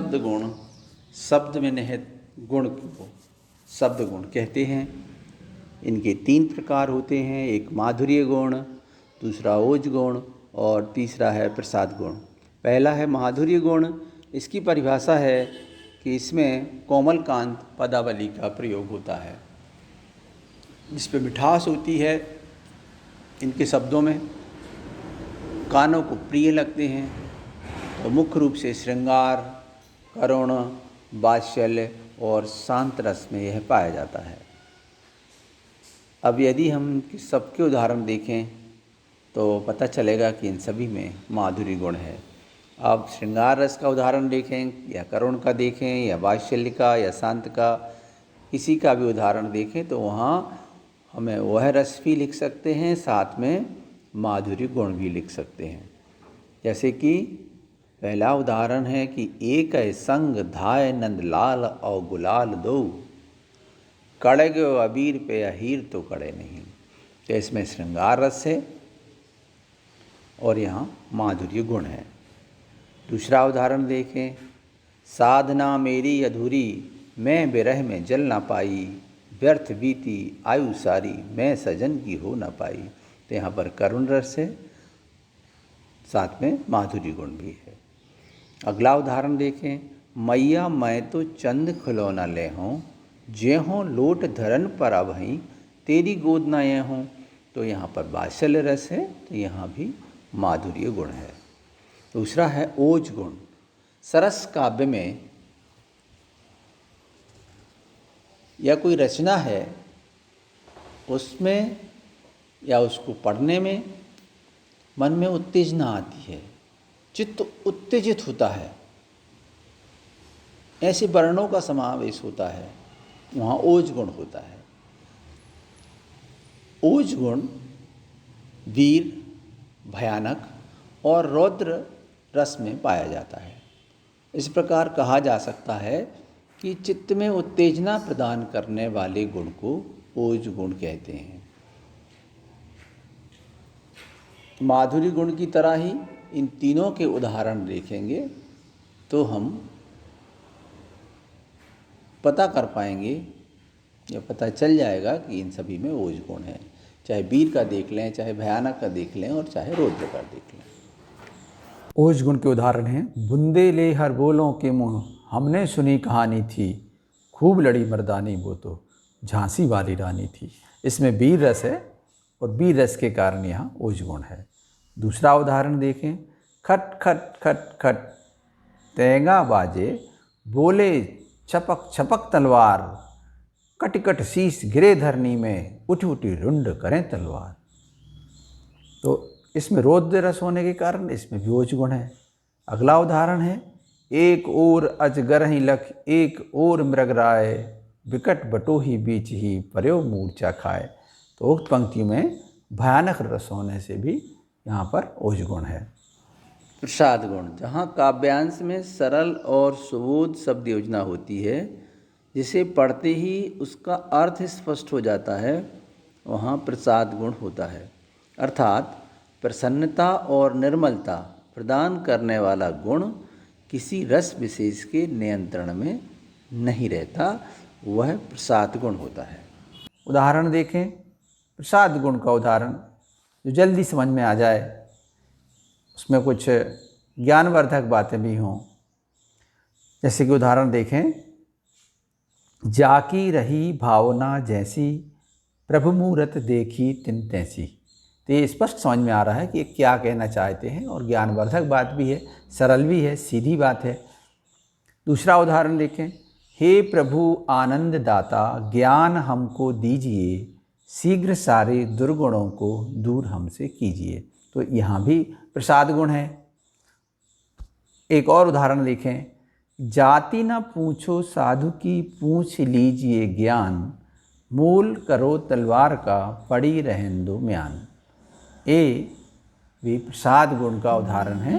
शब्द गुण, शब्द में निहित गुण को शब्द गुण कहते हैं। इनके 3 प्रकार होते हैं, एक माधुर्य गुण, दूसरा ओज गुण और तीसरा है प्रसाद गुण। पहला है माधुर्य गुण। इसकी परिभाषा है कि इसमें कोमलकांत पदावली का प्रयोग होता है, जिस पे मिठास होती है। इनके शब्दों में कानों को प्रिय लगते हैं। तो मुख्य रूप से श्रृंगार, करुण, वात्सल्य और शांत रस में यह पाया जाता है। अब यदि हम सबके उदाहरण देखें तो पता चलेगा कि इन सभी में माधुर्य गुण है। अब श्रृंगार रस का उदाहरण देखें या करुण का देखें या वात्सल्य का या शांत का, किसी का भी उदाहरण देखें तो वहाँ हमें वह रस भी लिख सकते हैं, साथ में माधुर्य गुण भी लिख सकते हैं। जैसे कि पहला उदाहरण है कि एक संग धाय नंदलाल और गुलाल दो, कड़े गो अबीर पे अहीर तो कड़े नहीं। तो इसमें श्रृंगार रस है और यहाँ माधुर्य गुण है। दूसरा उदाहरण देखें, साधना मेरी अधूरी, मैं बिरह में जल ना पाई, व्यर्थ बीती आयु सारी, मैं सजन की हो ना पाई। तो यहाँ पर करुण रस है, साथ में माधुर्य गुण भी है। अगला उदाहरण देखें, मैया मैं तो चंद खिलौना ले हों, जे हों लोट धरन पर अभई, तेरी गोद न ये हों। तो यहाँ पर वात्सल्य रस है, तो यहाँ भी माधुर्य गुण है। दूसरा है ओज गुण। सरस काव्य में या कोई रचना है, उसमें या उसको पढ़ने में मन में उत्तेजना आती है, चित्त उत्तेजित होता है, ऐसे वर्णों का समावेश होता है, वहाँ ओज गुण होता है। ओज गुण वीर, भयानक और रौद्र रस में पाया जाता है। इस प्रकार कहा जा सकता है कि चित्त में उत्तेजना प्रदान करने वाले गुण को ओज गुण कहते हैं। माधुर्य गुण की तरह ही इन तीनों के उदाहरण देखेंगे तो हम पता कर पाएंगे या पता चल जाएगा कि इन सभी में ओज गुण है। चाहे वीर का देख लें, चाहे भयानक का देख लें और चाहे रौद्र का देख लें। ओज गुण के उदाहरण हैं, बुंदे ले हर बोलों के मुँह, हमने सुनी कहानी थी, खूब लड़ी मर्दानी वो तो झांसी वाली रानी थी। इसमें वीर रस है और वीर रस के कारण यहाँ ओज गुण है। दूसरा उदाहरण देखें, खट खट खट खट तेंगा बाजे, बोले छपक छपक तलवार, कट कट शीश गिरे धरनी में, उठी उठी रुंड करें तलवार। तो इसमें रौद्र रस होने के कारण इसमें भी ओज गुण है। अगला उदाहरण है, एक ओर अजगर ही लख, एक ओर मृगराय, विकट बटोही बीच ही पर्यो मूर्छा खाए। तो उक्त पंक्ति में भयानक रस होने से भी यहाँ पर ओज गुण है। प्रसाद गुण, जहाँ काव्यांश में सरल और सुबोध शब्द योजना होती है, जिसे पढ़ते ही उसका अर्थ स्पष्ट हो जाता है, वहाँ प्रसाद गुण होता है। अर्थात प्रसन्नता और निर्मलता प्रदान करने वाला गुण किसी रस विशेष के नियंत्रण में नहीं रहता, वह प्रसाद गुण होता है। उदाहरण देखें, प्रसाद गुण का उदाहरण जो जल्दी समझ में आ जाए, उसमें कुछ ज्ञानवर्धक बातें भी हों। जैसे कि उदाहरण देखें, जाकी रही भावना जैसी, प्रभु मूरत देखी तिन तैसी। तो ये स्पष्ट समझ में आ रहा है कि ये क्या कहना चाहते हैं और ज्ञानवर्धक बात भी है, सरल भी है, सीधी बात है। दूसरा उदाहरण देखें, हे प्रभु आनंद दाता, ज्ञान हमको दीजिए, शीघ्र सारे दुर्गुणों को दूर हमसे कीजिए। तो यहाँ भी प्रसाद गुण है। एक और उदाहरण देखें, जाति न पूछो साधु की, पूछ लीजिए ज्ञान, मोल करो तलवार का, पड़ी रहन दो म्यान। ये भी प्रसाद गुण का उदाहरण है।